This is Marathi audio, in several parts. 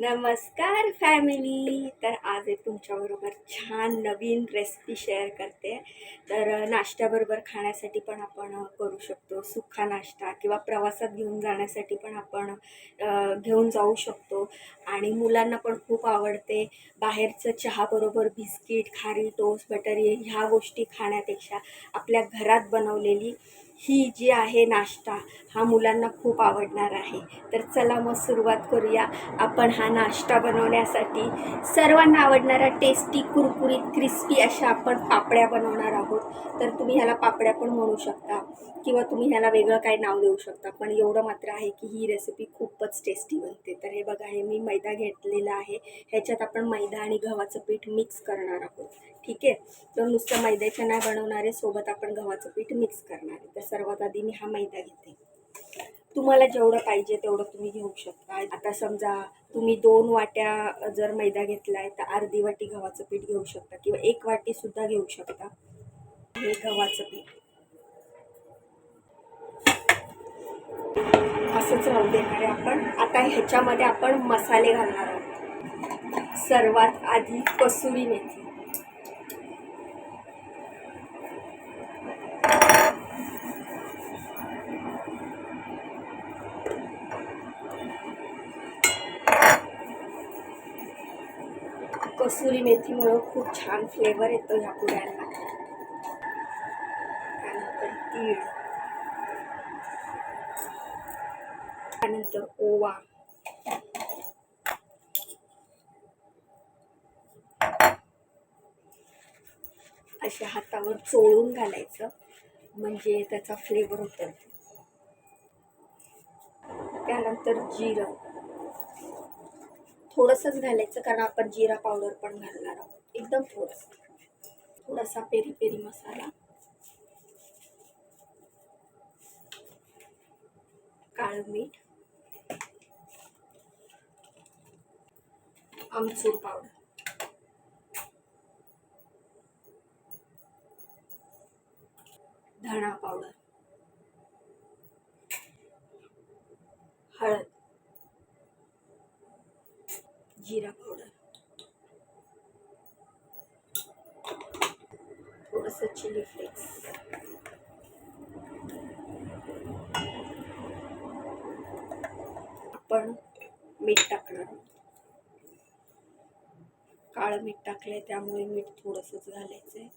नमस्कार फॅमिली. तर आज एक तुमच्याबरोबर छान नवीन रेसिपी शेअर करते. तर नाश्त्याबरोबर खाण्यासाठी पण आपण करू शकतो. सुखा नाश्ता किंवा प्रवासात घेऊन जाण्यासाठी पण आपण घेऊन जाऊ शकतो. आणि मुलांना पण खूप आवडते. बाहेरचं चहाबरोबर बिस्किट, खारी टोस्ट, बटरी ह्या गोष्टी खाण्यापेक्षा आपल्या घरात बनवलेली ही जी आहे नाश्ता हा मुलांना खूप आवडणार आहे. तर चला मग सुरुवात करूया. आपण हा नाश्ता बनवण्यासाठी सर्वांना आवडणारा टेस्टी, कुरकुरीत, क्रिस्पी अशा आपण पापड्या बनवणार आहोत. तर तुम्ही ह्याला पापड्या पण म्हणू शकता किंवा तुम्ही ह्याला वेगळं काही नाव देऊ शकता. पण एवढं मात्र आहे की ही रेसिपी खूपच टेस्टी बनते. तर हे बघा, हे मी मैदा घेतलेला आहे. ह्याच्यात आपण मैदा आणि गव्हाचं पीठ मिक्स करणार आहोत. ठीक आहे. तर नुसतं मैद्याचं नाही बनवणार आहे, सोबत आपण गव्हाचं पीठ मिक्स करणार आहे. तर सर्वात आधी मी हा मैदा घेते. तुम्हाला जेवढं पाहिजे तेवढं तुम्ही घेऊ शकता. आता समजा तुम्ही 2 वाट्या जर मैदा घेतलाय तर अर्धी वाटी गव्हाचं पीठ घेऊ शकता किंवा 1 वाटी सुद्धा घेऊ शकता. हे गव्हाचं पीठ असंच राहू देणार आहे आपण. आता ह्याच्यामध्ये आपण मसाले घालणार आहोत. सर्वात आधी कसुरी मेथी, कसुरी मेथीमुळं खूप छान फ्लेवर येतो ह्या पुड्यांना. त्यानंतर तीळ, त्यानंतर ओवा, अशा हातावर चोळून घालायचं म्हणजे त्याचा फ्लेवर होतो. त्यानंतर जिरं थोडंसंच घालायचं कारण आपण जिरा पावडर पण घालणार आहोत. एकदम थोडंसं. थोडासा पेरी पेरी मसाला, काळं मीठ, आमचूर पावडर, धणा पावडर, हळद, जिरा पावडर, थोडंसं चिली फ्लेक्स, आपण मीठ टाकणार आहोत. काळं मीठ टाकलंय त्यामुळे मीठ थोडंसंच घालायचंय.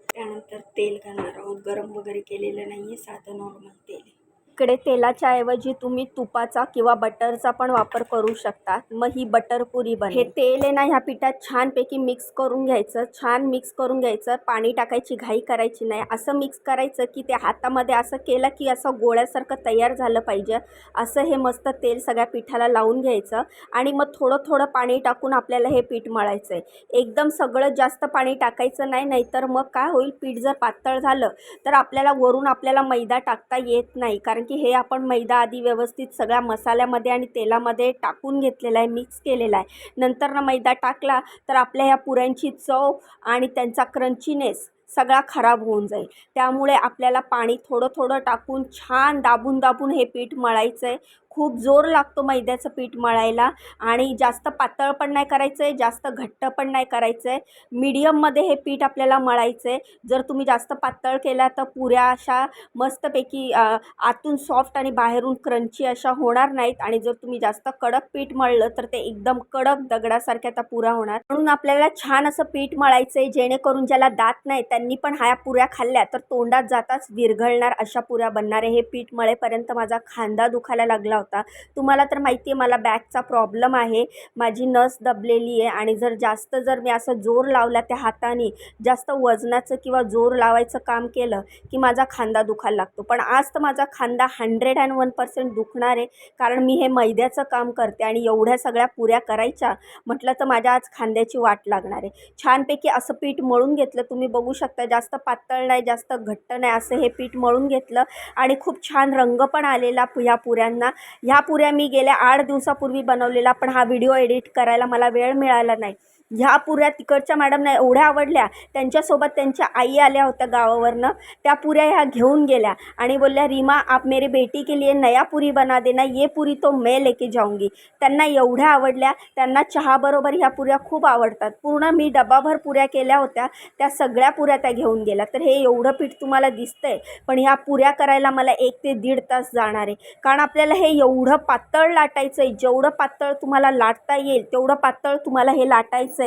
त्यानंतर तेल घालणार आहोत. गरम वगैरे केलेलं नाहीये, साधं नॉर्मल तेल आहे. इकडे तेलाच्या ऐवजी तुम्ही तुपाचा किंवा बटरचा पण वापर करू शकता. मग ही बटर पुरी बनेल. हे तेल आहे ना ह्या पिठात छानपैकी मिक्स करून घ्यायचं. छान मिक्स करून घ्यायचं. पाणी टाकायची घाई करायची नाही. असं मिक्स करायचं की ते हातामध्ये असं केलं की असं गोळ्यासारखं तयार झालं पाहिजे. असं हे मस्त तेल सगळ्या पिठाला लावून घ्यायचं आणि मग थोडं थोडं पाणी टाकून आपल्याला हे पीठ मळायचं आहे. एकदम सगळं जास्त पाणी टाकायचं नाही, नाहीतर मग काय होईल, पीठ जर पातळ झालं तर आपल्याला वरून आपल्याला मैदा टाकता येत नाही. कारण की हे आपण मैदा आधी व्यवस्थित सगळ्या मसाल्यामध्ये आणि तेलामध्ये टाकून घेतलेला आहे, मिक्स केलेला आहे. नंतर ना मैदा टाकला तर आपल्या ह्या पुऱ्यांची चव आणि त्यांचा क्रंचीनेस सगळा खराब होऊन जाईल. त्यामुळे आपल्याला पाणी थोडं थोडं टाकून छान दाबून दाबून हे पीठ मळायचं आहे. खूप जोर लागतो मैद्याचं पीठ मळायला आणि जास्त पातळ पण नाही करायचं आहे, जास्त घट्ट पण नाही करायचं आहे. मीडियममध्ये हे पीठ आपल्याला मळायचं आहे. जर तुम्ही जास्त पातळ केला तर पुऱ्या अशा मस्तपैकी आतून सॉफ्ट आणि बाहेरून क्रंची अशा होणार नाहीत. आणि जर तुम्ही जास्त कडक पीठ मळलं तर ते एकदम कडक दगडासारख्या त्या पुऱ्या होणार. म्हणून आपल्याला छान असं पीठ मळायचं आहे, जेणेकरून ज्याला दात नाही त्यांनी पण ह्या पुऱ्या खाल्ल्या तर तोंडात जाताच विरघळणार अशा पुऱ्या बनणार आहे. हे पीठ मळेपर्यंत माझा खांदा दुखायला लागला होता. तुम्हाला तर माहिती आहे मला बॅकचा प्रॉब्लेम आहे. माझी नस दबलेली आहे आणि जर मी असं जोर लावला त्या हाताने, जास्त वजनाचं किंवा जोर लावायचं काम केलं की माझा खांदा दुखायला लागतो. पण आज तर माझा खांदा 101% दुखणार आहे, कारण मी हे मैद्याचं काम करते आणि एवढ्या सगळ्या पुऱ्या करायच्या म्हटलं तर माझ्या आज खांद्याची वाट लागणार आहे. छानपैकी असं पीठ मळून घेतलं. तुम्ही बघू शकता शकता. जास्त पातळ नाही, जास्त घट्ट नाही, असं हे पीठ मळून घेतलं आणि खूप छान रंग पण आलेला ह्या पुऱ्यांना. ह्या पुऱ्या मी गेल्या 8 दिवसापूर्वी बनवलेला, पण हा व्हिडिओ एडिट करायला मला वेळ मिळाला नाही. ह्या पुऱ्या तिकडच्या मॅडमना एवढ्या आवडल्या, त्यांच्यासोबत त्यांच्या आई आल्या होत्या गावावरनं. त्या पुऱ्या ह्या घेऊन गेल्या आणि बोलल्या, रीमा आप मेरे बेटी के लिए नया पुरी बना देना, ये पुरी तो मैं लेके जाऊंगी. त्यांना एवढ्या आवडल्या. त्यांना चहाबरोबर ह्या पुऱ्या खूप आवडतात. पूर्ण मी डब्बाभर पुऱ्या केल्या होत्या, त्या सगळ्या पुऱ्या त्या घेऊन गेल्या. तर हे एवढं पीठ तुम्हाला दिसतंय, पण ह्या पुऱ्या करायला मला 1 ते 1.5 तास जाणार आहे. कारण आपल्याला हे एवढं पातळ लाटायचं आहे. जेवढं पातळ तुम्हाला लाटता येईल तेवढं पातळ तुम्हाला हे लाटायचं आहे.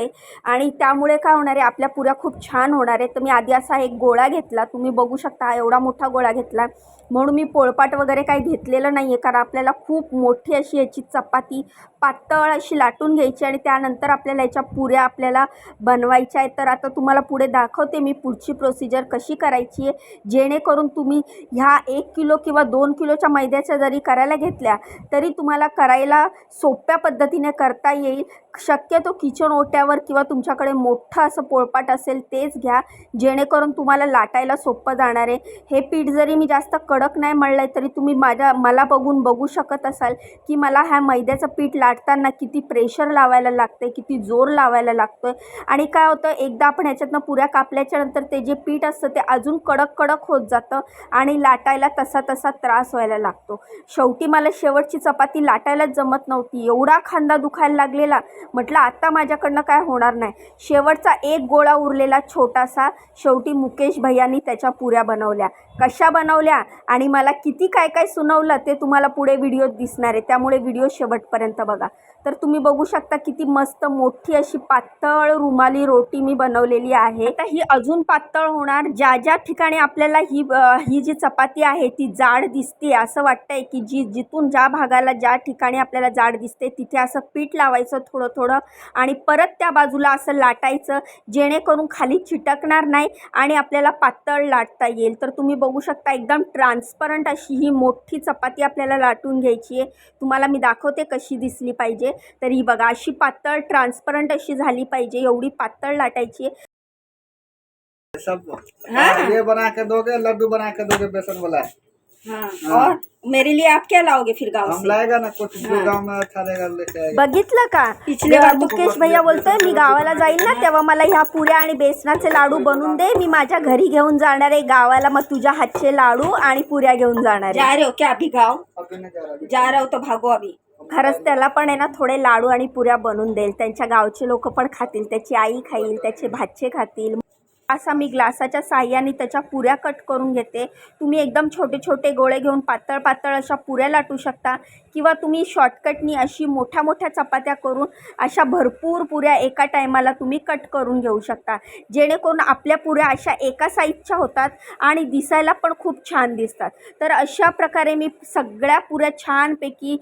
आणि त्यामुळे काय होणार आहे, आपल्या पुऱ्या खूप छान होणार आहे. तर मी आधी असा एक गोळा घेतला, तुम्ही बघू शकता एवढा मोठा गोळा घेतला. म्हणून मी पोळपाट वगैरे काही घेतलेलं नाही आहे, कारण आपल्याला खूप मोठी अशी याची चपाती पातळ अशी लाटून घ्यायची आणि त्यानंतर आपल्याला याच्या पुऱ्या आपल्याला बनवायच्या आहेत. तर आता तुम्हाला पुढे दाखवते मी पुढची प्रोसिजर कशी करायची आहे, जेणेकरून तुम्ही ह्या 1 किलो किंवा 2 किलोच्या मैद्याच्या जरी करायला घेतल्या तरी तुम्हाला करायला सोप्या पद्धतीने करता येईल. शक्यतो किचन ओट्यावर किंवा तुमच्याकडे मोठं असं पोळपाट असेल तेच घ्या, जेणेकरून तुम्हाला लाटायला सोपं जाणार आहे. हे पीठ जरी मी जास्त कडक नाही मळलं आहे तरी तुम्ही मला बघून बघू शकत असाल की मला ह्या मैद्याचं पीठ लाटताना किती प्रेशर लावायला लागतं आहे, किती जोर लावायला लागतो आहे. आणि काय होतं, एकदा आपण ह्याच्यातनं पुऱ्या कापल्याच्यानंतर ते जे पीठ असतं ते अजून कडक कडक होत जातं आणि लाटायला तसा त्रास व्हायला लागतो. शेवटी मला शेवटची चपाती लाटायलाच जमत नव्हती. एवढा खांदा दुखायला लागलेला, म्हटलं आता माझ्याकडनं काय होणार नाही. शेवटचा एक गोळा उरलेला छोटासा. शेवटी मुकेश भैयांनी त्याच्या पुऱ्या बनवल्या. कशा बनवल्या आणि मला किती काय काय सुनवलं ते तुम्हाला पुढे व्हिडिओत दिसणार आहे, त्यामुळे व्हिडिओ शेवटपर्यंत बघा. तर तुम्ही बघू शकता किती मस्त मोठी अशी पातळ रुमाली रोटी मी बनवलेली आहे. आता ही अजून पातळ होणार. ज्या ज्या ठिकाणी आपल्याला ही जी चपाती आहे ती जाड दिसते, असं वाटतंय की जिथून ज्या भागाला ज्या ठिकाणी आपल्याला जाड दिसते तिथे असं पीठ लावायचं थोडं थोडं आणि परत त्या बाजूला असं लाटायचं, जेणेकरून खाली चिटकणार नाही आणि आपल्याला पातळ लाटता येईल. तर तुम्ही बघू शकता एकदम ट्रान्सपरंट अशी ही मोठी चपाती आपल्याला लाटून घ्यायची आहे. तुम्हाला मी दाखवते कशी दिसली पाहिजे. तर ही बघा अशी पातळ ट्रान्सपरंट अशी झाली पाहिजे, एवढी पातळ लाटायची आहे. सब ये बना के दोगे, लड्डू बना के दोगे बेसन वाला? हाँ। और मेरे लिए आप क्या लाओगे फिर गाँव हम से? लाएगा ना, कुछ जो गाँव में अच्छा रहेगा लेके आएगा। बघितलं का, पिछले बार मुकेश भैया बोलतोय मी गावाला जाईल ना तेव्हा मला ह्या पुऱ्या आणि बेसनाचे लाडू बनवून दे, मी माझ्या घरी घेऊन जाणार आहे गावाला, मग तुझ्या हातचे लाडू आणि पुऱ्या घेऊन जाणार आहे. जा रहे हो क्या अभी गाँव? अभी नहीं जा रहा। जा रहे हो तो भागो अभी. खरंच त्याला पण आहे ना थोडे लाडू आणि पुऱ्या बनवून देईल. त्यांच्या गावचे लोक पण खातील, त्याची आई खाईल, त्याचे भाचे खातील. असा मी ग्लासाच्या साह्याने त्याच्या पुऱ्या कट करून घेते. तुम्ही एकदम छोटे छोटे गोळे घेऊन पातळ पातळ अशा पुऱ्या लाटू शकता किंवा तुम्ही शॉर्टकटनी अशी मोठ्या मोठ्या चपात्या करून अशा भरपूर पुऱ्या एका टायमाला तुम्ही कट करून घेऊ शकता, जेणेकरून आपल्या पुऱ्या अशा एका साईजच्या होतात आणि दिसायला पण खूप छान दिसतात. तर अशा प्रकारे मी सगळ्या पुऱ्या छानपैकी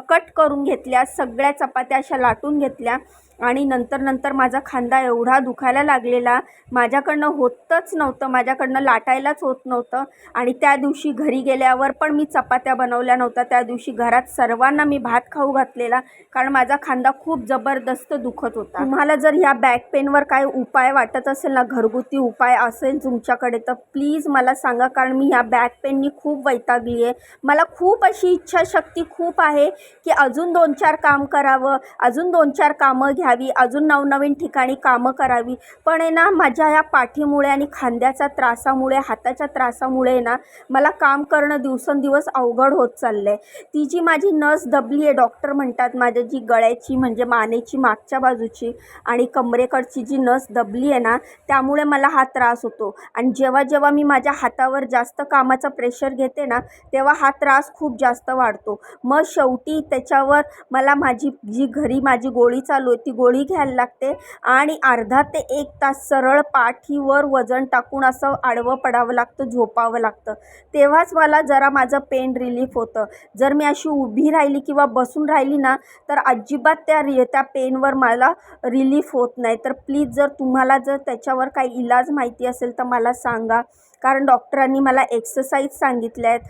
कट करून घेतल्या, सगळ्या चपात्या अशा लाटून घेतल्या आणि नंतर माझा खांदा एवढा दुखायला लागलेला, माझ्याकडनं होतच नव्हतं, माझ्याकडनं लाटायलाच होत नव्हतं. आणि त्या दिवशी घरी गेल्यावर पण मी चपात्या बनवल्या नव्हत्या. त्या दिवशी घरात सर्वांना मी भात खाऊ घातलेला, कारण माझा खांदा खूप जबरदस्त दुखत होता. तुम्हाला जर ह्या बॅक पेनवर काय उपाय वाटत असेल ना, घरगुती उपाय असेल तुमच्याकडे, तर प्लीज मला सांगा, कारण मी ह्या बॅक पेननी खूप वैतागली आहे. मला खूप अशी इच्छाशक्ती खूप आहे की अजून 2-4 काम करावं, अजून 2-4 कामं घ्यावी, अजून नवनवीन ठिकाणी कामं करावी, पण आहे ना माझ्या या पाठीमुळे आणि खांद्याच्या त्रासामुळे, हाताच्या त्रासामुळे ना मला काम करणं दिवसेंदिवस अवघड होत चाललं आहे. ती जी माझी नस दबली आहे, डॉक्टर म्हणतात माझ्या जी गळ्याची म्हणजे मानेची मागच्या बाजूची आणि कमरेकडची जी नस दबली आहे ना, त्यामुळे मला हा त्रास होतो. आणि जेव्हा मी माझ्या हातावर जास्त कामाचा प्रेशर घेते ना, तेव्हा हा त्रास खूप जास्त वाढतो. मग शेवटी त्याच्यावर मला माझी जी घरी माझी गोळी चालू आहे ती गोळी घ्यायला लागते आणि अर्धा ते 1 तास सरळ पाठीवर वजन टाकून असं आडवं पडावं लागतं, झोपावं लागतं, तेव्हाच मला जरा माझं पेन रिलीफ होतं. जर मी अशी उभी राहिली किंवा बसून राहिली ना तर अजिबात त्या पेनवर मला रिलीफ होत नाही. तर प्लीज जर तुम्हाला जर त्याच्यावर काही इलाज माहिती असेल तर मला सांगा. कारण डॉक्टरांनी मला एक्सरसाइज सांगितल्या आहेत,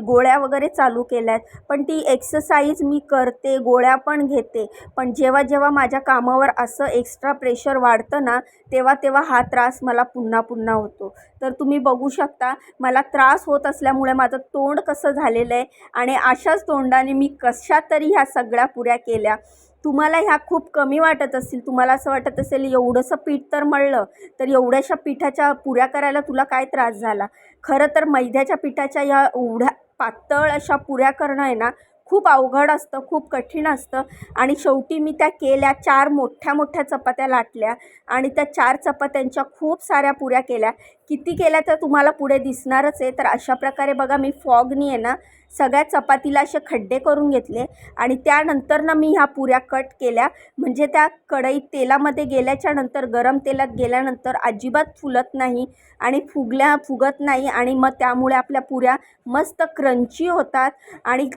गोळ्या वगैरे चालू केल्या आहेत. पण ती एक्सरसाइज मी करते, गोळ्या पण घेते, पण जेव्हा जेव्हा माझ्या कामावर असं एक्स्ट्रा प्रेशर वाढतं ना, तेव्हा हा त्रास मला पुन्हा पुन्हा होतो. तर तुम्ही बघू शकता मला त्रास होत असल्यामुळे माझं तोंड कसं झालेलं आहे आणि अशाच तोंडाने मी कशा तरी ह्या सगळ्या पुऱ्या केल्या. तुम्हाला ह्या खूप कमी वाटत असतील, तुम्हाला असं वाटत असेल एवढंसं पीठ तर मळलं, तर एवढ्याशा पिठाच्या पुऱ्या करायला तुला काय त्रास झाला. खरं तर मैद्याच्या पिठाच्या ह्या एवढ्या पातळ अशा पुऱ्या करणं आहे ना, खूप अवघड असतं, खूप कठीण असतं. आणि शेवटी मी त्या केल्या, 4 मोठ्या मोठ्या चपात्या लाटल्या आणि त्या 4 चपात्यांच्या खूप साऱ्या पुऱ्या केल्या. किती केल्या तर तुम्हाला पुढे दिसणारच आहे. तर अशा प्रकारे बघा मी फॉगनी आहे ना सगळ्या चपातीला असे खड्डे करून घेतले आणि त्यानंतर ना मी ह्या पुऱ्या कट केल्या. म्हणजे त्या कढईत तेलामध्ये गेल्याच्यानंतर, गरम तेलात गेल्यानंतर अजिबात फुलत नाही आणि फुगत नाही आणि मग त्यामुळे आपल्या पुऱ्या मस्त क्रंची होतात आणि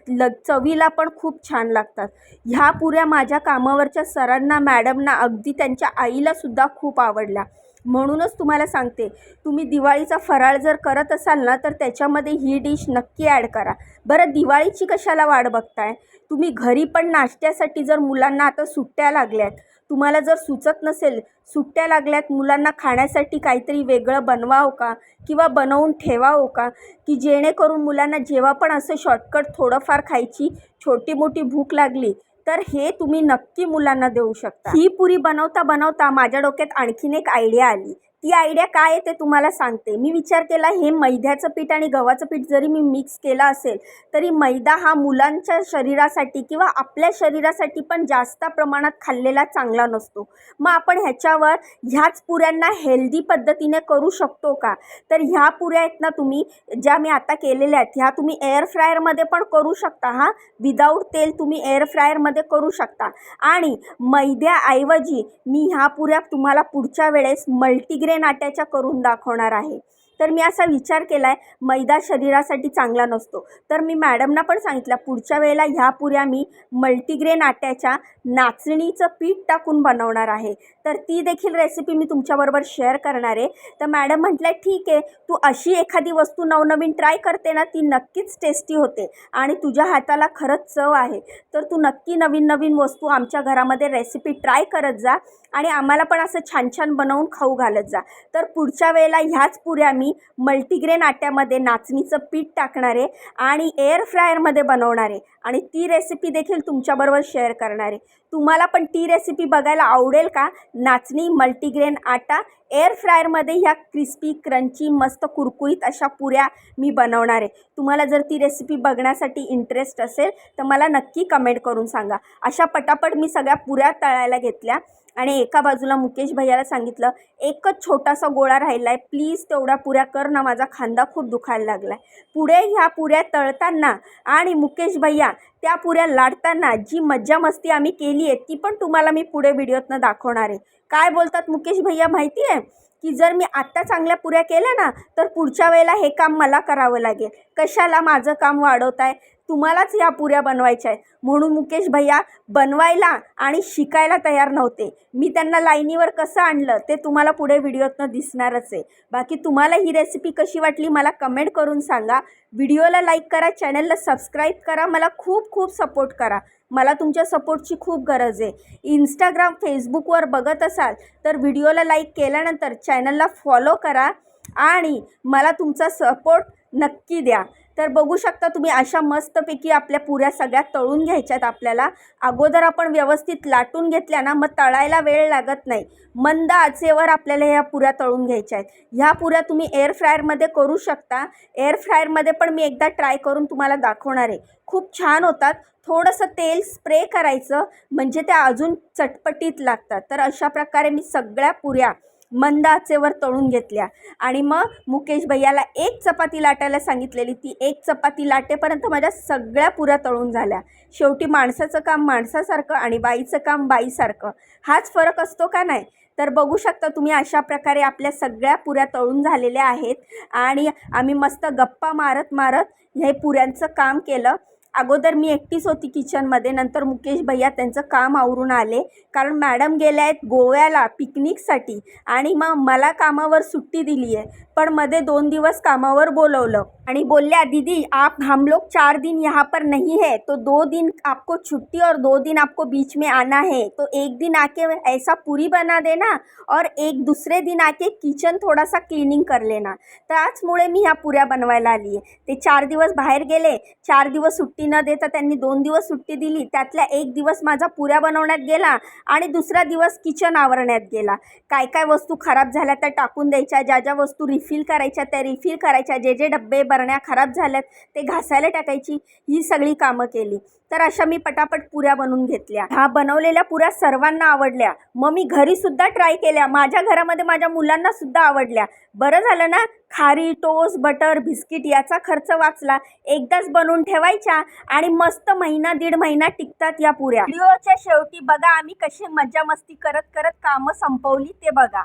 चवीला पण खूप छान लागतात. ह्या पुऱ्या माझ्या कामावरच्या सरांना, मॅडमना, अगदी त्यांच्या आईलासुद्धा खूप आवडल्या. म्हणूनच तुम्हाला सांगते, तुम्ही दिवाळीचा फराळ जर करत असाल ना, तर त्याच्यामध्ये ही डिश नक्की ॲड करा. बरं, दिवाळीची कशाला वाट बघताय? तुम्ही घरी पण नाश्त्यासाठी, जर मुलांना आता सुट्ट्या लागल्यात, तुम्हाला जर सुचत नसेल, सुट्ट्या लागल्यात मुलांना खाण्यासाठी काहीतरी वेगळं बनवावं का किंवा बनवून ठेवावं का, की जेणेकरून मुलांना जेव्हा पण असं शॉर्टकट थोडंफार खायची छोटी मोठी भूक लागली तर हे तुम्ही नक्की मुलांना देऊ शकता. ही पुरी बनवता बनवता माझ्या डोक्यात आणखीन एक आयडिया आली. ती आयडिया काय आहे ते तुम्हाला सांगते. मी विचार केला, हे मैद्याचं पीठ आणि गव्हाचं पीठ जरी मी मिक्स केलं असेल तरी मैदा हा मुलांच्या शरीरासाठी किंवा आपल्या शरीरासाठी पण जास्त प्रमाणात खाल्लेला चांगला नसतो. मग आपण ह्याच्यावर ह्याच पुऱ्यांना हेल्दी पद्धतीने करू शकतो का? तर ह्या पुऱ्या आहेत ना, तुम्ही ज्या मी आता केलेल्या आहेत ह्या तुम्ही एअर फ्रायरमध्ये पण करू शकता. विदाऊट तेल तुम्ही एअर फ्रायरमध्ये करू शकता. आणि मैद्याऐवजी मी ह्या पुऱ्या तुम्हाला पुढच्या वेळेस मल्टीग्रेन आट्याच्या करून दाखवणार आहे. तर मी असा विचार केला आहे, मैदा शरीरासाठी चांगला नसतो, तर मी मॅडमना पण सांगितलं पुढच्या वेळेला ह्या पुऱ्या मी मल्टीग्रेन आट्याच्या नाचणीचं पीठ टाकून बनवणार आहे. तर ती देखील रेसिपी मी तुमच्याबरोबर शेअर करणार आहे. तर मॅडम म्हटलं ठीक आहे, तू अशी एखादी वस्तू नवनवीन ट्राय करते ना, ती नक्कीच टेस्टी होते आणि तुझ्या हाताला खरंच चव आहे. तर तू नक्की नवीन नवीन वस्तू आमच्या घरामध्ये रेसिपी ट्राय करत जा आणि आम्हाला पण असं छान छान बनवून खाऊ घालत जा. तर पुढच्या वेळेला ह्याच पुऱ्या मी मल्टीग्रेन आट्यामध्ये नाचणीचं पीठ टाकणार आहे आणि एअर फ्रायरमध्ये बनवणार आहे आणि ती रेसिपी देखील तुमच्याबरोबर शेअर करणार आहे. तुम्हाला पण ती रेसिपी बघायला आवडेल का? नाचणी मल्टीग्रेन आटा एअर फ्रायरमध्ये ह्या क्रिस्पी क्रंची मस्त कुरकुरीत अशा पुऱ्या मी बनवणार आहे. तुम्हाला जर ती रेसिपी बघण्यासाठी इंटरेस्ट असेल तर मला नक्की कमेंट करून सांगा. अशा पटापट मी सगळ्या पुऱ्या तळायला घेतल्या आणि एका बाजूला मुकेश भैयाला सांगितलं, एकच छोटासा गोळा राहिला आहे, प्लीज तेवढ्या पुऱ्या कर ना, माझा खांदा खूप दुखायला लागला आहे. पुढे ह्या पुऱ्या तळताना आणि मुकेश भैया त्या पुऱ्या लाटताना जी मज्जा मस्ती आम्ही केली आहे ती पण तुम्हाला मी पुढे व्हिडिओतनं दाखवणार आहे. काय बोलतात मुकेश भैया माहिती आहे, की जर मी आत्ता चांगल्या पुऱ्या केल्या ना तर पुढच्या वेळेला हे काम मला करावं लागेल. कशाला माझं काम वाढवताय? तुम्हालाच या पुऱ्या बनवायच्या आहेत. म्हणून मुकेश भैया बनवायला आणि शिकायला तयार नव्हते. मी त्यांना लाईनीवर कसं आणलं ते तुम्हाला पुढे व्हिडिओतनं दिसणारच आहे. बाकी तुम्हाला ही रेसिपी कशी वाटली मला कमेंट करून सांगा. व्हिडिओला लाईक करा, चॅनलला सबस्क्राईब करा, मला खूप खूप सपोर्ट करा. मला तुमच्या सपोर्टची खूप गरज आहे. इंस्टाग्राम, फेसबुकवर बघत असाल तर व्हिडिओला लाईक केल्यानंतर चॅनलला फॉलो करा आणि मला तुमचा सपोर्ट नक्की द्या. तर बघू शकता तुम्ही अशा मस्तपैकी आपल्या पुऱ्या सगळ्या तळून घ्यायच्यात आपल्याला. अगोदर आपण व्यवस्थित लाटून घेतल्या ना मग तळायला वेळ लागत नाही. मंद आचेवर आपल्याला ह्या पुऱ्या तळून घ्यायच्या आहेत. ह्या पुऱ्या तुम्ही एअर फ्रायरमध्ये करू शकता. एअर फ्रायरमध्ये पण मी एकदा ट्राय करून तुम्हाला दाखवणार आहे. खूप छान होतात. थोडंसं तेल स्प्रे करायचं म्हणजे त्या अजून चटपटीत लागतात. तर अशा प्रकारे मी सगळ्या पुऱ्या मंद आचेवर तळून घेतल्या आणि मग मुकेश भैयाला एक चपाती लाटायला सांगितलेली, ती एक चपाती लाटेपर्यंत माझ्या सगळ्या पुऱ्या तळून झाल्या. शेवटी माणसाचं काम माणसासारखं आणि बाईचं काम बाईसारखं, हाच फरक असतो का नाही? तर बघू शकता तुम्ही अशा प्रकारे आपल्या सगळ्या पुऱ्या तळून झालेल्या आहेत आणि आम्ही मस्त गप्पा मारत मारत हे पुऱ्यांचं काम केलं. अगोदर मी एकटीच होती किचनमध्ये, नंतर मुकेश भैया त्यांचं काम आवरून आले, कारण मॅडम गेल्या आहेत गोव्याला पिकनिकसाठी आणि मग मला कामावर सुट्टी दिली आहे, पण मध्ये 2 दिवस कामावर बोलवलं आणि बोलल्या दीदी आप हम लोग 4 दिन यहाँ पर नहीं है, तो 2 दिन आपको छुट्टी और 2 दिन आपको बीच में आना है, तो एक दिन आके ऐसा पूरी बना देना और एक दूसरे दिन आके किचन थोडासा क्लिनिंग कर लेना. त्याचमुळे मी ह्या पुऱ्या बनवायला आली आहे. ते 4 दिवस बाहेर गेले, 4 दिवस सुट्टी न देता त्यांनी 2 दिवस सुट्टी दिली, त्यातला 1 दिवस माझा पुऱ्या बनवण्यात गेला आणि दुसरा दिवस किचन आवरण्यात गेला. काय काय वस्तू खराब झाल्या त्या टाकून द्यायच्या, ज्या ज्या वस्तू रिफिल करायच्या त्या रिफिल करायच्या, जे जे डब्बे बरण्या खराब झाल्यात ते घासायला टाकायची, ही सगळी कामं केली. तर अशा मी पटापट पुऱ्या बनवून घेतल्या. ह्या बनवलेल्या पुऱ्या सर्वांना आवडल्या. मग मी घरीसुद्धा ट्राय केल्या, माझ्या घरामध्ये माझ्या मुलांनासुद्धा आवडल्या. बरं झालं ना, खारी, टोस्ट, बटर, बिस्किट याचा खर्च वाचला. एकदाच बनवून ठेवायच्या आणि मस्त महिना 1.5 महिना टिकतात या पुऱ्या. व्हिडिओच्या शेवटी बघा आम्ही कशी मज्जा मस्ती करत करत कामं संपवली ते बघा.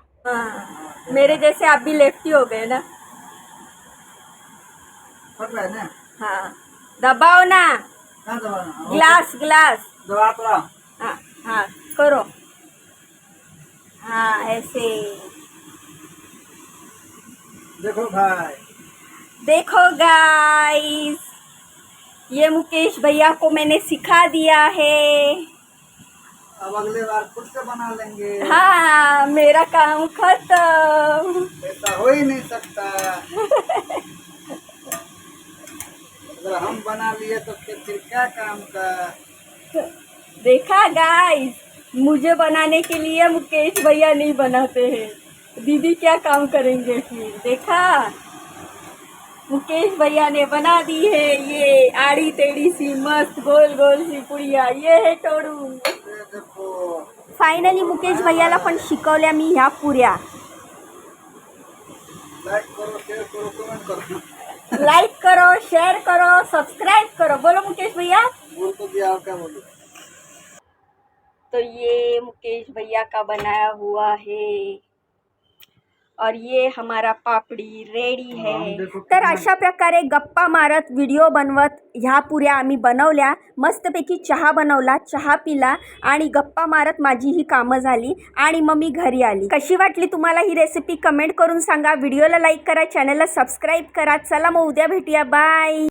मेरे जैसे आप भी लेफ्टी हो गए ना. फट रहा है ना? हाँ दबाओ ना, कहाँ दबाना? Glass glass. दबा तो रहा। हाँ हाँ करो, हाँ ऐसे. देखो भाई, देखो गाइस, ये मुकेश भैया को मैंने सिखा दिया है. अब अगले बार खुद से बना लेंगे. हाँ मेरा काम खत्म. ऐसा हो ही नहीं सकता. अगर हम बना लिए तो फिर क्या काम का. देखा गाइस, मुझे बनाने के लिए मुकेश भैया नहीं बनाते हैं, दीदी क्या काम करेंगे फिर. देखा, मुकेश भैया ने बना दी है ये आड़ी टेढ़ी सी मस्त गोल गोल सी पुड़िया. ये है टोडू. ये देखो, फायनली मुकेश भैयाला पण शिकवल्या मी ह्या पुऱ्या. लाइक करो, शेयर करो, कमेंट करो. लाइक करो, शेयर करो, सब्सक्राइब करो. बोलो मुकेश भैया. बोल तो दिया, और क्या बोलूं. तो ये मुकेश भैया का बनाया हुआ है और ये हमारा पापड़ी रेडी है. तर अशा प्रकारे गप्पा मारत व्हिडिओ बनवत ह्या पुऱ्या आम्ही बनवल्या. मस्तपैकी चहा बनवला, चहा पिला आणि गप्पा मारत माझी ही कामं झाली आणि मग मी घरी आली. कशी वाटली तुम्हाला ही रेसिपी कमेंट करून सांगा. व्हिडिओला लाईक करा, चॅनलला सबस्क्राईब करा. चला मग उद्या भेटूया, बाय.